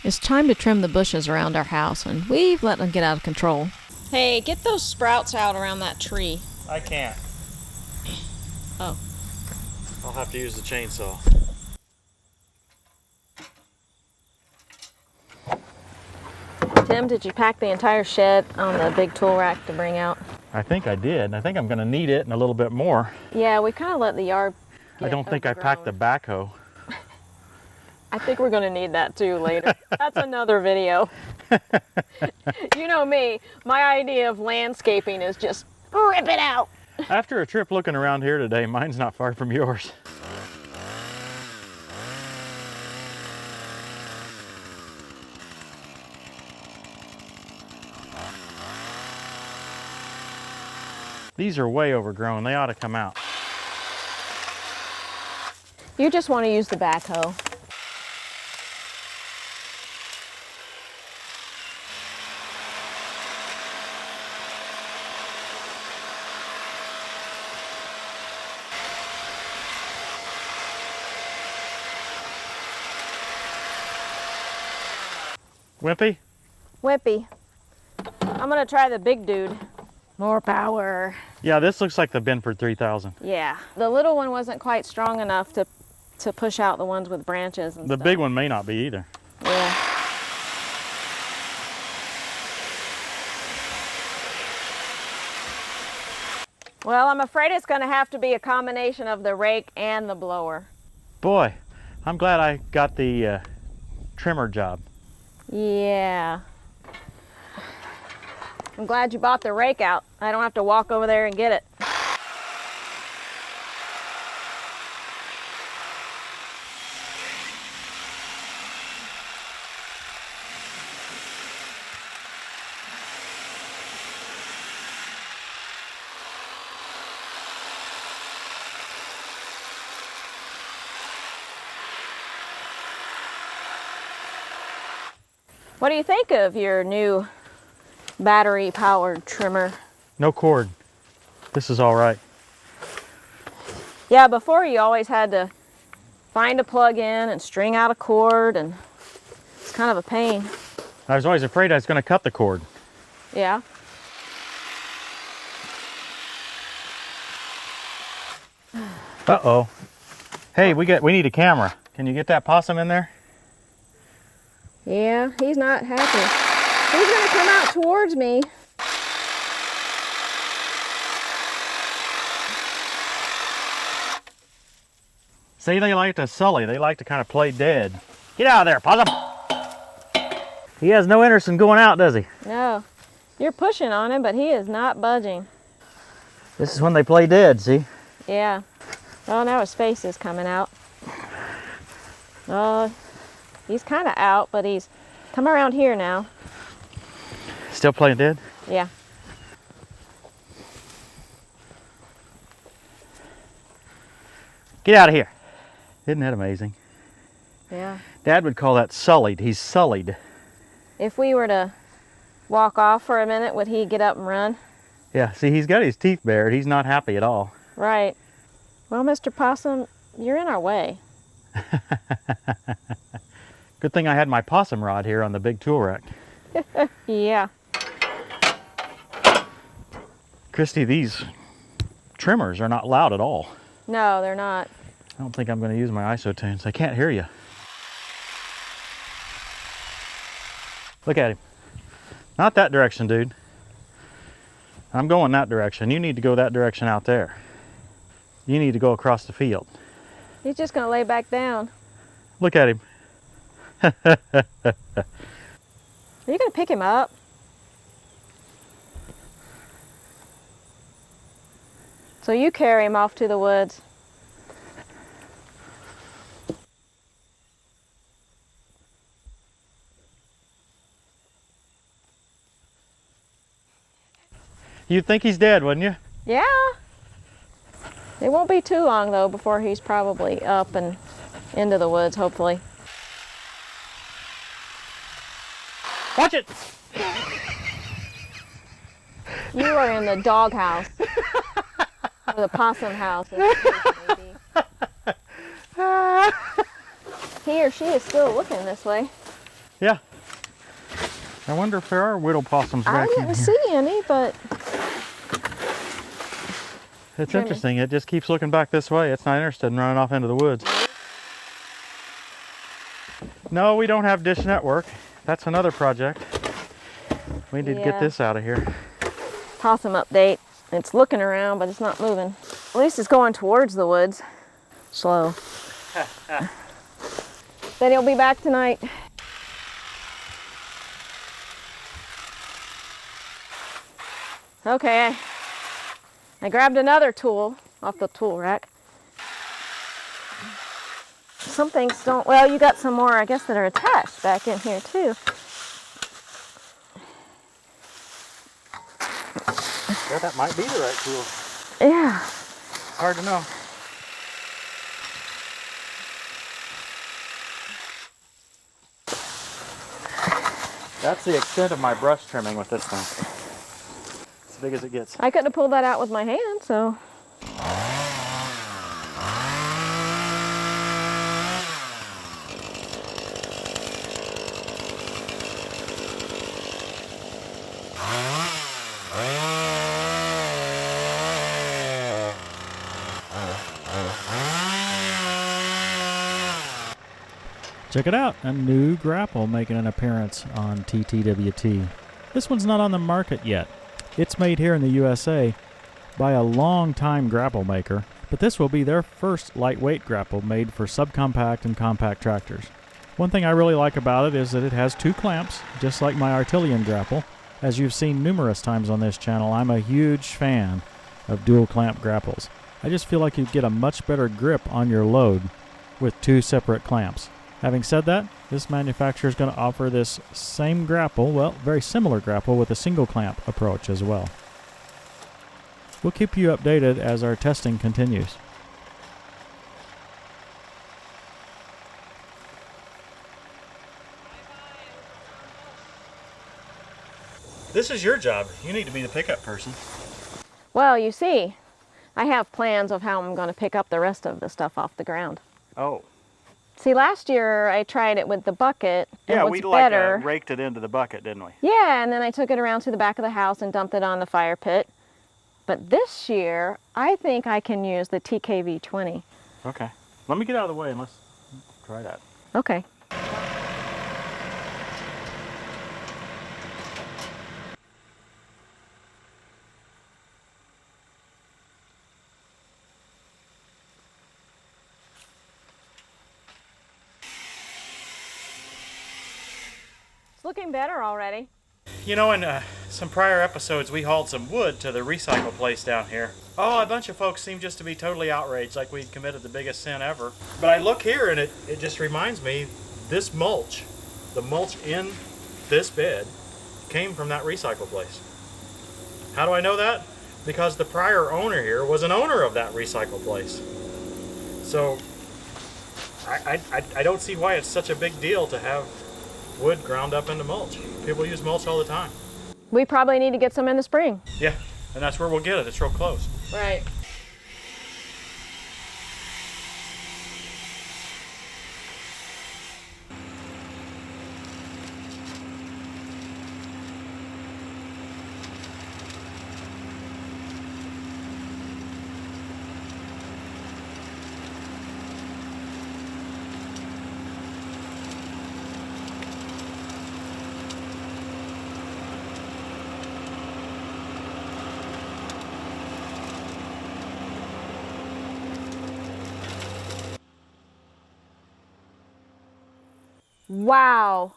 It's time to trim the bushes around our house, and we've let them get out of control. Hey, get those sprouts out around that tree. I can't. Oh. I'll have to use the chainsaw. Tim, did you pack the entire shed on the big tool rack to bring out? I think I did. I think I'm going to need it and a little bit more. Yeah, we kind of let the yard get I don't think I packed the backhoe. I think we're going to need that too later. That's another video. You know me, my idea of landscaping is just rip it out. After a trip looking around here today, mine's not far from yours. These are way overgrown. They ought to come out. You just want to use the backhoe. Wimpy? Wimpy. I'm going to try the big dude. More power. Yeah, this looks like the Binford 3000. Yeah. The little one wasn't quite strong enough to push out the ones with branches and The stuff. big one may not be either. Yeah. Well, I'm afraid it's going to have to be a combination of the rake and the blower. Boy, I'm glad I got the trimmer job. Yeah. I'm glad you bought the rake out. I don't have to walk over there and get it. What do you think of your new battery-powered trimmer? No cord. This is all right. Yeah, before you always had to find a plug-in and string out a cord, and it's kind of a pain. I was always afraid I was going to cut the cord. Yeah. Uh-oh. Hey, we need a camera. Can you get that possum in there? Yeah, he's not happy. He's gonna come out towards me. See, they like to sully. They like to kind of play dead. Get out of there, possum! He has no interest in going out, does he? No. You're pushing on him, but he is not budging. This is when they play dead, see? Yeah. Oh, now his face is coming out. Oh, he's kind of out, but he's come around here now. Still playing dead? Yeah. Get out of here. Isn't that amazing? Yeah. Dad would call that sullied. He's sullied. If we were to walk off for a minute, would he get up and run? Yeah, see, he's got his teeth bared. He's not happy at all. Right. Well, Mr. Possum, you're in our way. Good thing I had my possum rod here on the big tool rack. Yeah. Christy, these trimmers are not loud at all. No, they're not. I don't think I'm going to use my ISO tunes. I can't hear you. Look at him. Not that direction, dude. I'm going that direction. You need to go that direction out there. You need to go across the field. He's just going to lay back down. Look at him. Are you going to pick him up? So you carry him off to the woods. You'd think he's dead, wouldn't you? Yeah. It won't be too long, though, before he's probably up and into the woods, hopefully. Watch it! You are in the dog house. Or the possum house, as the case may be. He or she is still looking this way. Yeah. I wonder if there are whittle possums I back in didn't here. see any, but It's trimming. interesting. It just keeps looking back this way. It's not interested in running off into the woods. No, we don't have dish network. That's another project. We need to get Yeah. this out of here. Possum update. It's looking around, but it's not moving. At least it's going towards the woods. Slow. Then he'll be back tonight. Okay, I grabbed another tool off the tool rack. Some things don't, well, you got some more, I guess, that are attached back in here too. Yeah, that might be the right tool. Yeah. Hard to know. That's the extent of my brush trimming with this thing. As big as it gets. I couldn't have pulled that out with my hand, so. Check it out, a new grapple making an appearance on TTWT. This one's not on the market yet. It's made here in the USA by a long-time grapple maker, but this will be their first lightweight grapple made for subcompact and compact tractors. One thing I really like about it is that it has 2 clamps, just like my Artilleon grapple. As you've seen numerous times on this channel, I'm a huge fan of dual clamp grapples. I just feel like you get a much better grip on your load with 2 separate clamps. Having said that, this manufacturer is going to offer this same grapple, well, very similar grapple with a single clamp approach as well. We'll keep you updated as our testing continues. This is your job. You need to be the pickup person. Well, you see, I have plans of how I'm going to pick up the rest of the stuff off the ground. Oh. See, last year I tried it with the bucket. Yeah, and we what's better, raked it into the bucket, didn't we? yeah, and then I took it around to the back of the house and dumped it on the fire pit. But this year, I think I can use the TKV20. Okay. Let me get out of the way and let's try that. Okay. It's looking better already. You know, in some prior episodes, we hauled some wood to the recycle place down here. Oh, a bunch of folks seem just to be totally outraged, like we'd committed the biggest sin ever. But I look here and it just reminds me, this mulch, the mulch in this bed, came from that recycle place. How do I know that? Because the prior owner here was an owner of that recycle place. So, I don't see why it's such a big deal to have wood ground up into mulch. People use mulch all the time. We probably need to get some in the spring. Yeah, and that's where we'll get it. It's real close. Right. Wow.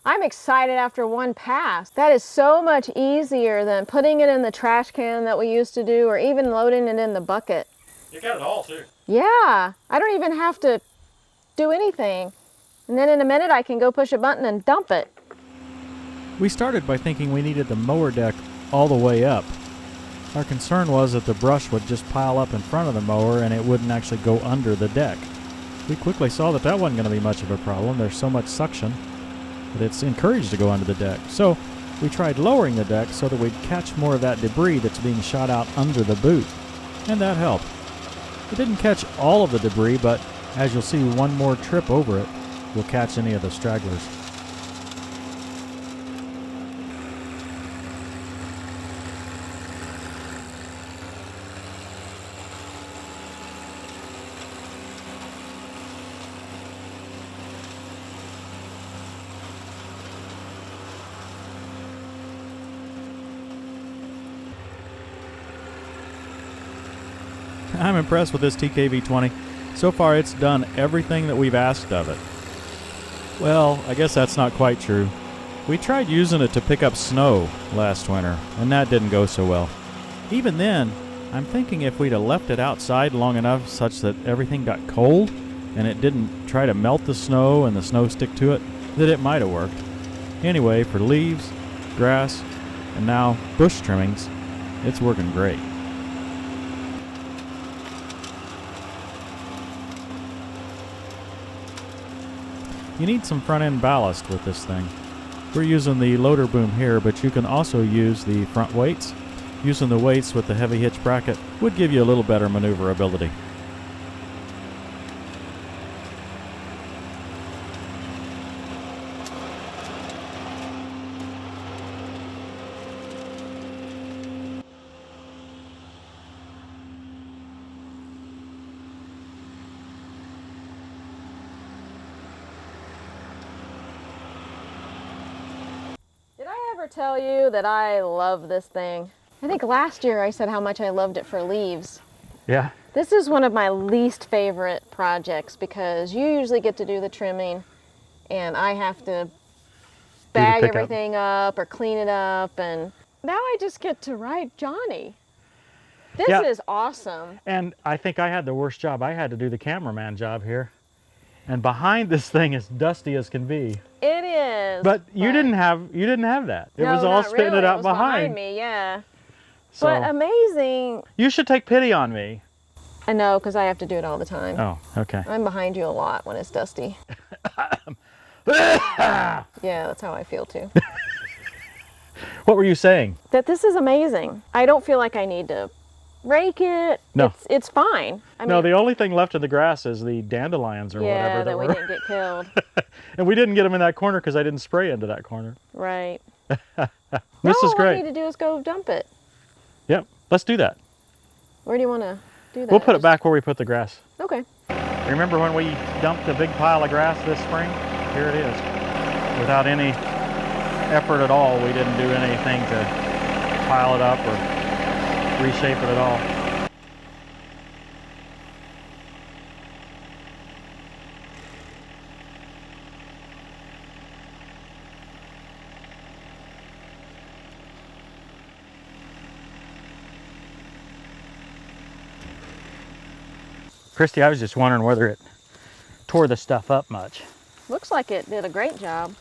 I'm excited after one pass. That is so much easier than putting it in the trash can that we used to do, or even loading it in the bucket. You got it all too. Yeah, I don't even have to do anything. And then in a minute I can go push a button and dump it. We started by thinking we needed the mower deck all the way up. Our concern was that the brush would just pile up in front of the mower and it wouldn't actually go under the deck. We quickly saw that wasn't going to be much of a problem. There's so much suction that it's encouraged to go under the deck. So we tried lowering the deck so that we'd catch more of that debris that's being shot out under the boot. And that helped. It didn't catch all of the debris, but as you'll see, one more trip over it will catch any of the stragglers. I'm impressed with this TKV20. So far it's done everything that we've asked of it. Well, I guess that's not quite true. We tried using it to pick up snow last winter, and that didn't go so well. Even then, I'm thinking if we'd have left it outside long enough such that everything got cold and it didn't try to melt the snow and the snow stick to it, that it might have worked. Anyway, for leaves, grass, and now bush trimmings, it's working great. You need some front end ballast with this thing. We're using the loader boom here, but you can also use the front weights. Using the weights with the heavy hitch bracket would give you a little better maneuverability. Did I ever tell you that I love this thing? I think last year I said how much I loved it for leaves. Yeah. This is one of my least favorite projects because you usually get to do the trimming and I have to bag everything up or clean it up, and now I just get to ride Johnny. This is awesome. And I think I had the worst job. I had to do the cameraman job here. And behind this thing is dusty as can be. It is. But you didn't have that. It was all spitting it out behind me, yeah. So, but amazing. You should take pity on me. I know, because I have to do it all the time. Oh, okay. I'm behind you a lot when it's dusty. Yeah, that's how I feel too. What were you saying? That this is amazing. I don't feel like I need to rake it. No. It's fine. I No, mean, the only thing left in the grass is the dandelions or whatever that we didn't get killed. And we didn't get them in that corner because I didn't spray into that corner. Right. This is All I great. need to do is go dump it. Yep, let's do that. Where do you want to do that? We'll put it back where we put the grass. Okay. Remember when we dumped a big pile of grass this spring? Here it is. Without any effort at all, we didn't do anything to pile it up or reshape it at all. Christy, I was just wondering whether it tore the stuff up much. Looks like it did a great job.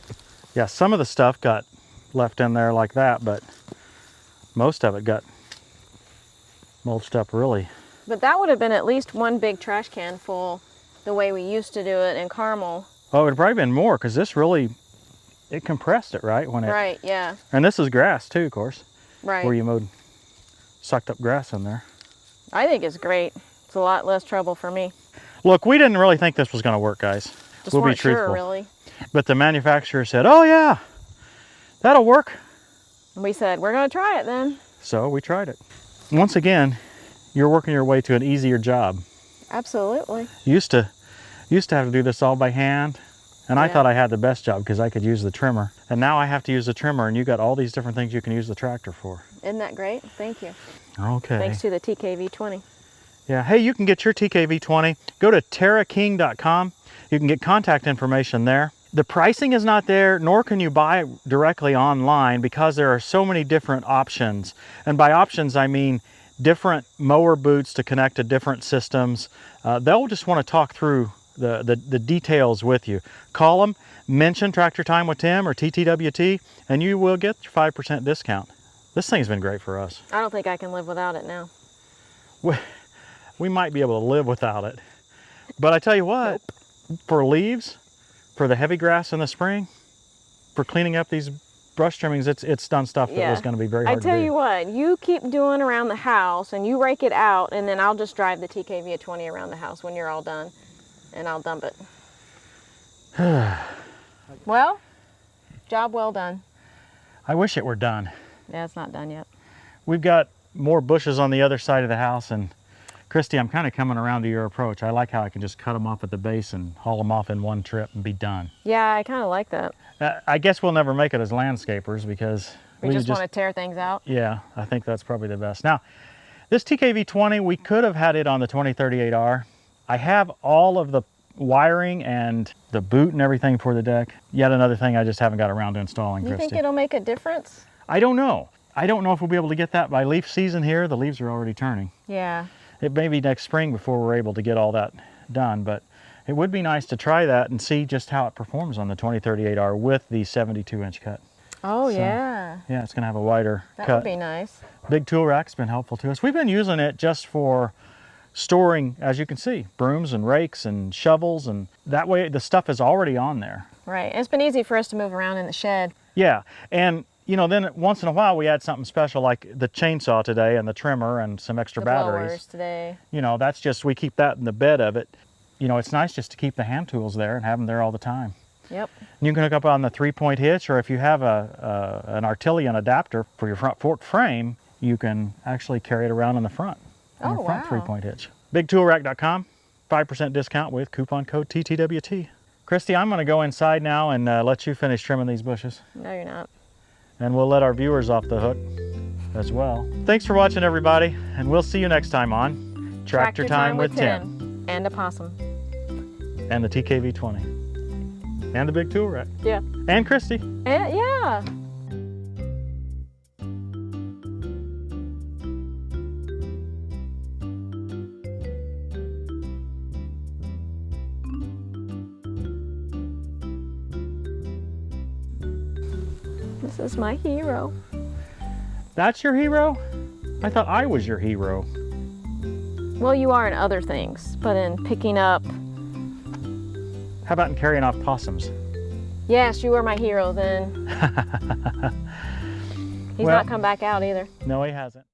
Yeah, some of the stuff got left in there like that, but most of it got mulched up really. But that would have been at least one big trash can full the way we used to do it in Carmel. Oh, it would probably been more because this really, it compressed it, right? When it, Right, yeah. And this is grass too, of course. Right. Where you mowed, sucked up grass in there. I think it's great. It's a lot less trouble for me. Look, we didn't really think this was going to work, guys. Just We'll be weren't sure, truthful. really. But the manufacturer said, oh yeah, that'll work. And we said, we're going to try it then. So we tried it. Once again, you're working your way to an easier job. Absolutely. You used to have to do this all by hand, and I Yeah. thought I had the best job because I could use the trimmer. And now I have to use the trimmer, and you got all these different things you can use the tractor for. Isn't that great? Thank you. Okay. Thanks to the TKV20. Yeah, hey, you can get your TKV20. Go to TerraKing.com. You can get contact information there. The pricing is not there, nor can you buy it directly online because there are so many different options. And by options, I mean different mower boots to connect to different systems. They'll just want to talk through the details with you. Call them, mention Tractor Time with Tim or TTWT, and you will get your 5% discount. This thing's been great for us. I don't think I can live without it now. We might be able to live without it. But I tell you what, for leaves, for the heavy grass in the spring, for cleaning up these brush trimmings, it's done stuff that was going to be very hard to do. I tell you what, you keep doing around the house and you rake it out, and then I'll just drive the TKV20 around the house when you're all done, and I'll dump it. Well, job well done. I wish it were done. Yeah, it's not done yet. We've got more bushes on the other side of the house, and Christy, I'm kind of coming around to your approach. I like how I can just cut them off at the base and haul them off in one trip and be done. Yeah, I kind of like that. I guess we'll never make it as landscapers because We just want to tear things out. Yeah, I think that's probably the best. Now, This TKV20, we could have had it on the 2038R. I have all of the wiring and the boot and everything for the deck. Yet another thing I just haven't got around to installing, You Christy. think it'll make a difference? I don't know. I don't know if we'll be able to get that by leaf season here. The leaves are already turning. Yeah. It may be next spring before we're able to get all that done, but it would be nice to try that and see just how it performs on the 2038R with the 72-inch cut. Oh, So, yeah. Yeah, it's going to have a wider That cut. would be nice. Big tool rack's been helpful to us. We've been using it just for storing, as you can see, brooms and rakes and shovels, and that way the stuff is already on there. Right. It's been easy for us to move around in the shed. Yeah, and you know, then once in a while we add something special like the chainsaw today and the trimmer and some extra The batteries. blowers today. You know, that's just, we keep that in the bed of it. You know, it's nice just to keep the hand tools there and have them there all the time. Yep. And you can hook up on the 3-point hitch, or if you have an Artilian adapter for your front fork frame, you can actually carry it around in the front. On the front 3-point hitch. BigToolRack.com, 5% discount with coupon code TTWT. Christy, I'm going to go inside now and let you finish trimming these bushes. No, you're not. And we'll let our viewers off the hook as well. Thanks for watching, everybody, and we'll see you next time on Tractor Time with Tim. And a Possum. And the TKV20. And the Big Tool Rack. Yeah. And Christy. And, yeah. This is my hero. That's your hero? I thought I was your hero. Well, you are in other things, but in picking up, How about in carrying off possums? yes, you were my hero then. He's Well- not come back out either. No, he hasn't.